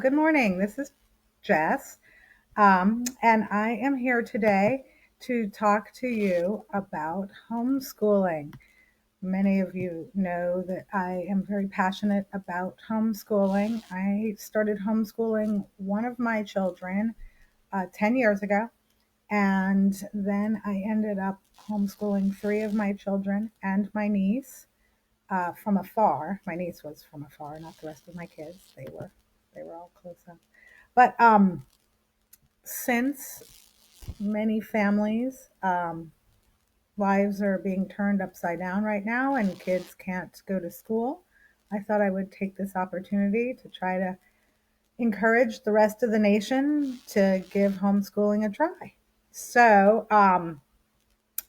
Good morning. This is Jess, and I am here today to talk to you about homeschooling. Many of you know that I am very passionate about homeschooling. I started homeschooling one of my children 10 years ago, and then I ended up homeschooling three of my children and my niece from afar. My niece was from afar, not the rest of my kids. They were all close up. But since many families' lives are being turned upside down right now and kids can't go to school, I thought I would take this opportunity to try to encourage the rest of the nation to give homeschooling a try. So,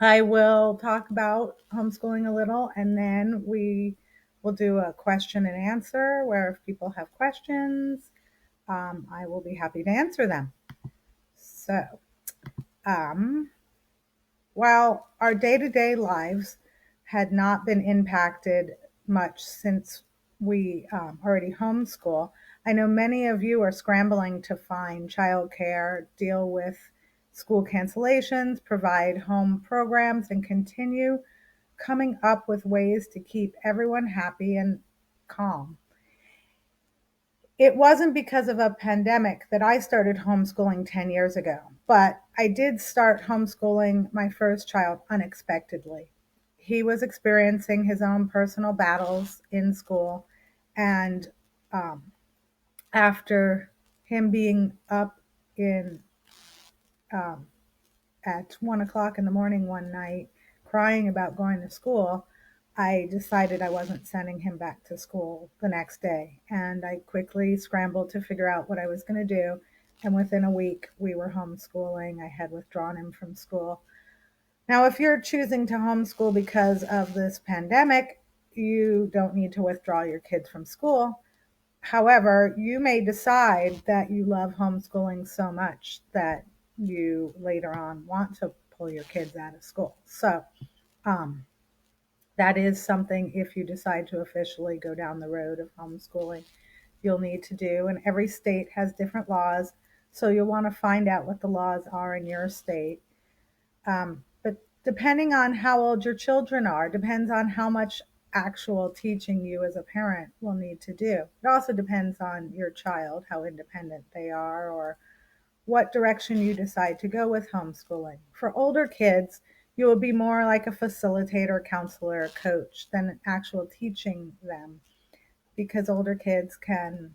I will talk about homeschooling a little and then we will do a question and answer where if people have questions, I will be happy to answer them. So, um, while our day to day lives had not been impacted much since we already homeschool, I know many of you are scrambling to find childcare, deal with school cancellations, provide home programs, and continue coming up with ways to keep everyone happy and calm. It wasn't because of a pandemic that I started homeschooling 10 years ago, but I did start homeschooling my first child unexpectedly. He was experiencing his own personal battles in school, and um, after him being up in um, at 1 o'clock in the morning one night crying about going to school, I decided I wasn't sending him back to school the next day. And I quickly scrambled to figure out what I was going to do. And within a week, we were homeschooling. I had withdrawn him from school. Now, if you're choosing to homeschool because of this pandemic, you don't need to withdraw your kids from school. However, you may decide that you love homeschooling so much that you later on want to pull your kids out of school. So, um, that is something if you decide to officially go down the road of homeschooling, you'll need to do. And every state has different laws. So, you'll want to find out what the laws are in your state. But depending on how old your children are, depends on how much actual teaching you as a parent will need to do. It also depends on your child, how independent they are, or what direction you decide to go with homeschooling. For older kids, you will be more like a facilitator, counselor, coach than actual teaching them because older kids can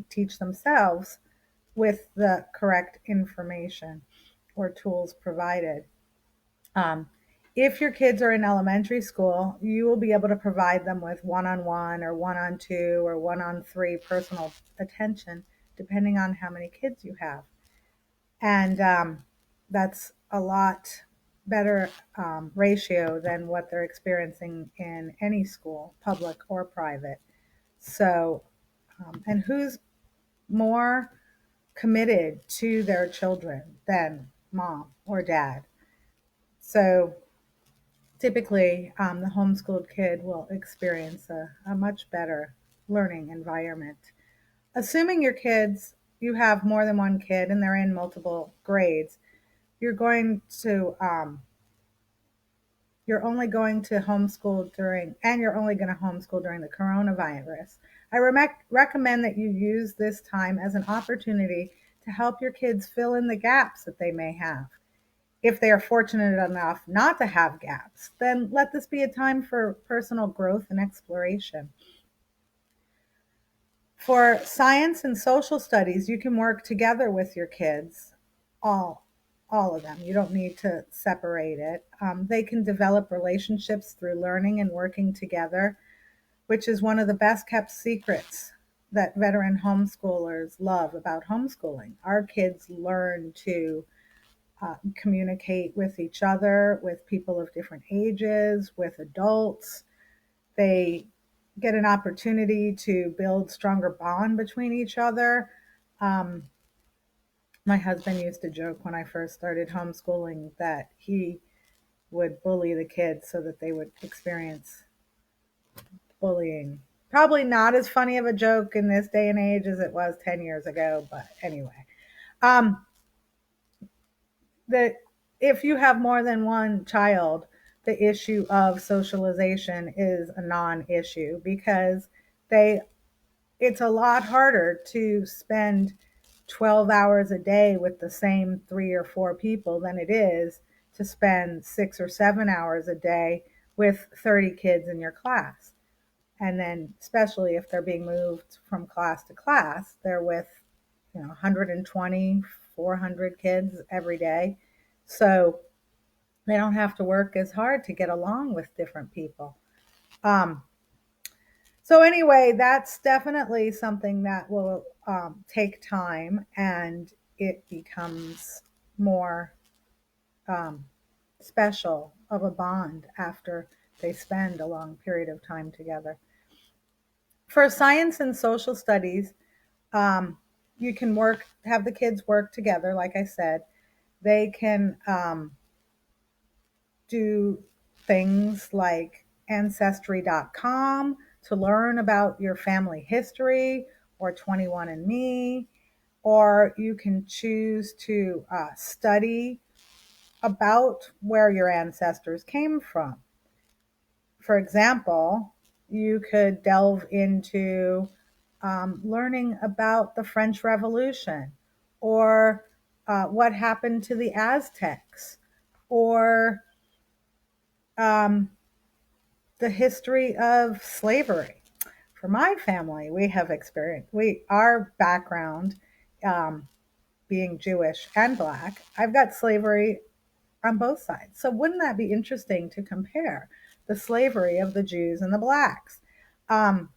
teach themselves with the correct information or tools provided. Um, if your kids are in elementary school, you will be able to provide them with one on one or one on two or one on three personal attention, depending on how many kids you have. And that's a lot better ratio than what they're experiencing in any school, public or private. So, and who's more committed to their children than mom or dad? So, typically, the homeschooled kid will experience a much better learning environment. Assuming you have more than one kid and they're in multiple grades, you're going to, you're only going to homeschool during, and you're only going to homeschool during the coronavirus. I recommend that you use this time as an opportunity to help your kids fill in the gaps that they may have. If they are fortunate enough not to have gaps, then let this be a time for personal growth and exploration. For science and social studies, you can work together with your kids, all, all of them. You don't need to separate it. They can develop relationships through learning and working together, which is one of the best kept secrets that veteran homeschoolers love about homeschooling. Our kids learn to communicate with each other, with people of different ages, with adults. They get an opportunity to build stronger bond between each other. Um, my husband used to joke when I first started homeschooling that he would bully the kids so that they would experience bullying Probably not as funny of a joke in this day and age as it was 10 years ago, but anyway. Um, that if you have more than one child, the issue of socialization is a non-issue because they it's a lot harder to spend 12 hours a day with the same 3 or 4 people than it is to spend 6 or 7 hours a day with 30 kids in your class. And then, especially if they're being moved from class to class, they're with 120, 400 kids every day. So they don't have to work as hard to get along with different people. Um, so anyway, that's definitely something that will take time, and it becomes more um, special of a bond after they spend a long period of time together. For science and social studies, um, you can have the kids work together. Like I said, they can do things like ancestry.com to learn about your family history, or 21andMe, or you can choose to study about where your ancestors came from. For example, you could delve into learning about the French Revolution, or what happened to the Aztecs, or um, the history of slavery. For my family, we have experienced our background, um, being Jewish and Black. I've got slavery on both sides. So wouldn't that be interesting to compare the slavery of the Jews and the Blacks? Um,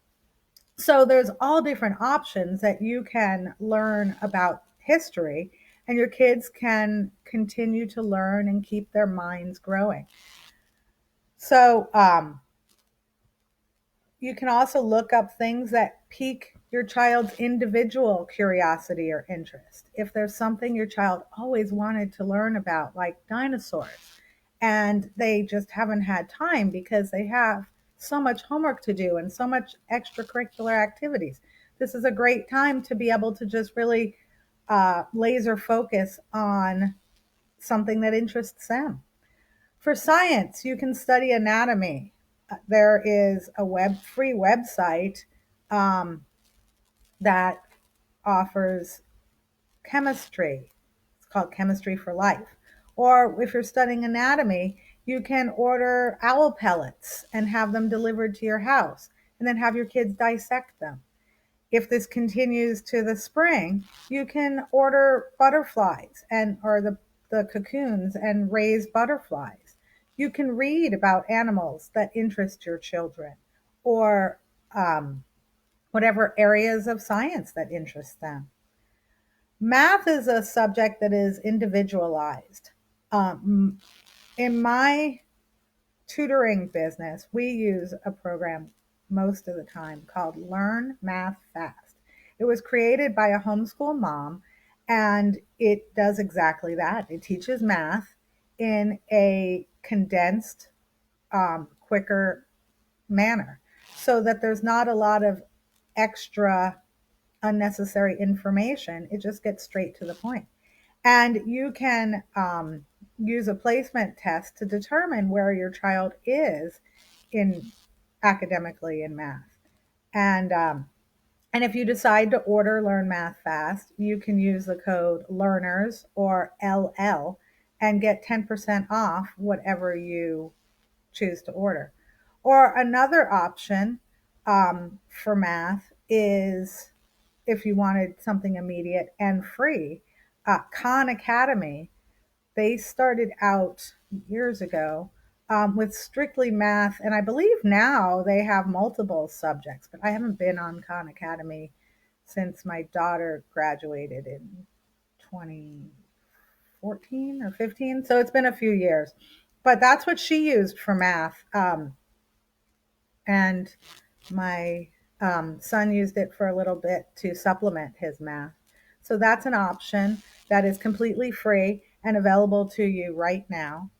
so there's all different options that you can learn about history, and your kids can continue to learn and keep their minds growing. So you can also look up things that pique your child's individual curiosity or interest. If there's something your child always wanted to learn about, like dinosaurs, and they just haven't had time because they have so much homework to do and so much extracurricular activities, this is a great time to be able to just really laser focus on something that interests them. For science, you can study anatomy. There is a free website um, that offers chemistry. It's called Chemistry for Life. Or if you're studying anatomy, you can order owl pellets and have them delivered to your house, and then have your kids dissect them. If this continues to the spring, you can order butterflies or the cocoons and raise butterflies. You can read about animals that interest your children, or whatever areas of science that interest them. Math is a subject that is individualized. Um, in my tutoring business, we use a program most of the time called Learn Math Fast. It was created by a homeschool mom, and it does exactly that. It teaches math in a condensed, quicker manner, so that there's not a lot of extra unnecessary information. It just gets straight to the point. And you can use a placement test to determine where your child is in academically in math. And and if you decide to order Learn Math Fast, you can use the code LEARNERS or LL and get 10% off whatever you choose to order. Or another option for math is, if you wanted something immediate and free, Khan Academy. They started out years ago with strictly math, and I believe now they have multiple subjects, but I haven't been on Khan Academy since my daughter graduated in 2014 or 15. So it's been a few years. But that's what she used for math. And my son used it for a little bit to supplement his math. So that's an option that is completely free and available to you right now.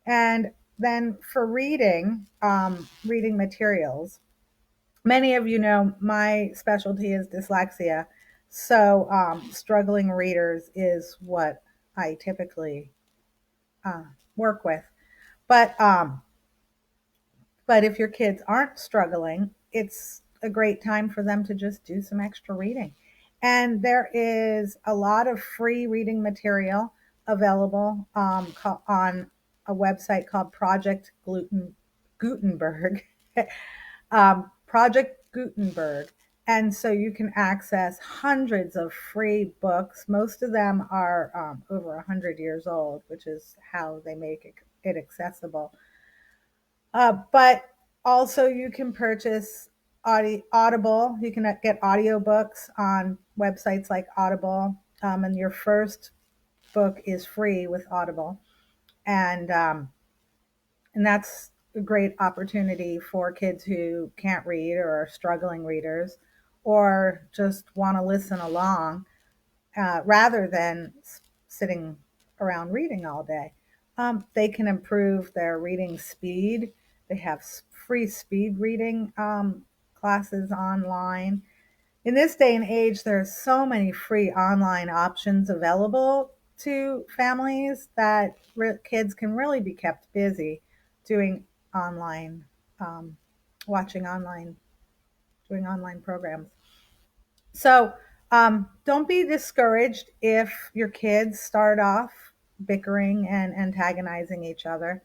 And then for reading materials, Many of you know my specialty is dyslexia. So, struggling readers is what I typically uh, work with. But if your kids aren't struggling, it's a great time for them to just do some extra reading. And there is a lot of free reading material available on a website called Gutenberg. Project Gutenberg. And so you can access hundreds of free books. Most of them are over 100 years old, which is how they make it accessible. But also, you can purchase Audible. You can get audiobooks on websites like Audible, and your first book is free with Audible. And that's a great opportunity for kids who can't read or are struggling readers or just want to listen along rather than sitting around reading all day. They can improve their reading speed. They have free speed reading classes online. In this day and age, there's so many free online options available to families that kids can really be kept busy doing online, um, watching online, doing online programs. So don't be discouraged if your kids start off bickering and antagonizing each other.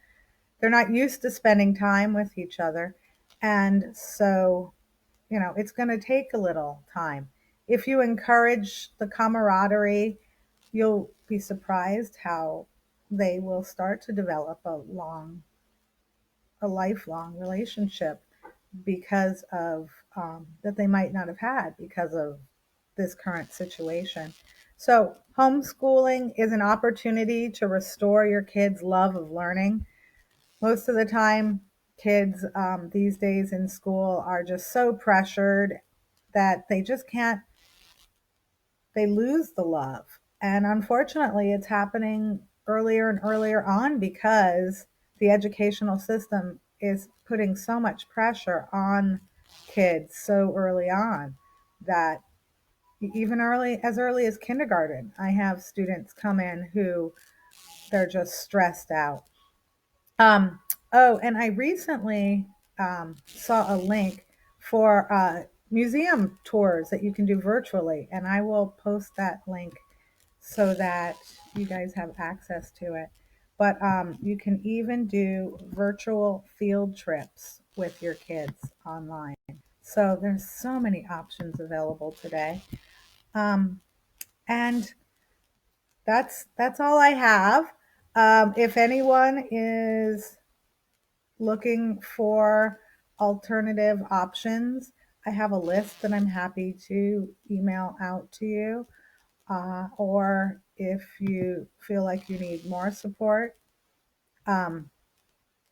They're not used to spending time with each other. And so, it's going to take a little time. If you encourage the camaraderie, you'll be surprised how they will start to develop a lifelong relationship because of that they might not have had because of this current situation. So, homeschooling is an opportunity to restore your kids' love of learning. Most of the time, kids these days in school are just so pressured that they just can't, they lose the love. And unfortunately, it's happening earlier and earlier on because the educational system is putting so much pressure on kids so early on that even early as kindergarten, I have students come in who they're just stressed out. Um, oh, and I recently saw a link for museum tours that you can do virtually, and I will post that link so that you guys have access to it. But you can even do virtual field trips with your kids online. So there's so many options available today. Um, and that's all I have. If anyone is looking for alternative options, I have a list that I'm happy to email out to you. Or if you feel like you need more support, um,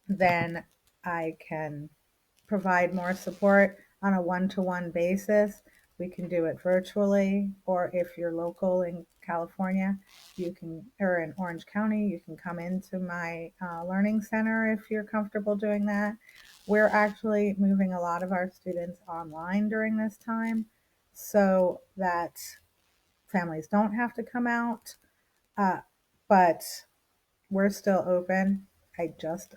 then I can provide more support on a one-to-one basis. We can do it virtually, or if you're local in California, or in Orange County, you can come into my learning center if you're comfortable doing that. We're actually moving a lot of our students online during this time so that families don't have to come out, uh, but we're still open. I just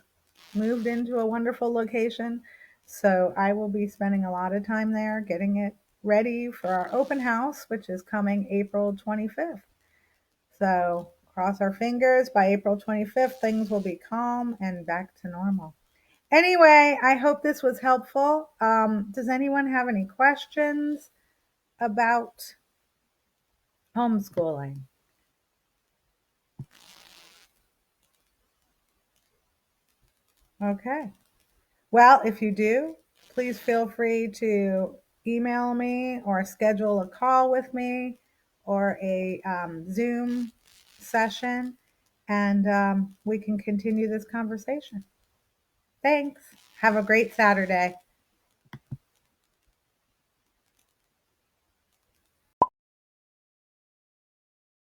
moved into a wonderful location. So I will be spending a lot of time there getting it ready for our open house, which is coming April 25th. So cross our fingers, by April 25th, things will be calm and back to normal. Anyway, I hope this was helpful. Does anyone have any questions about homeschooling? Okay. Well, if you do, please feel free to email me or schedule a call with me or a Zoom session, and we can continue this conversation. Thanks. Have a great Saturday.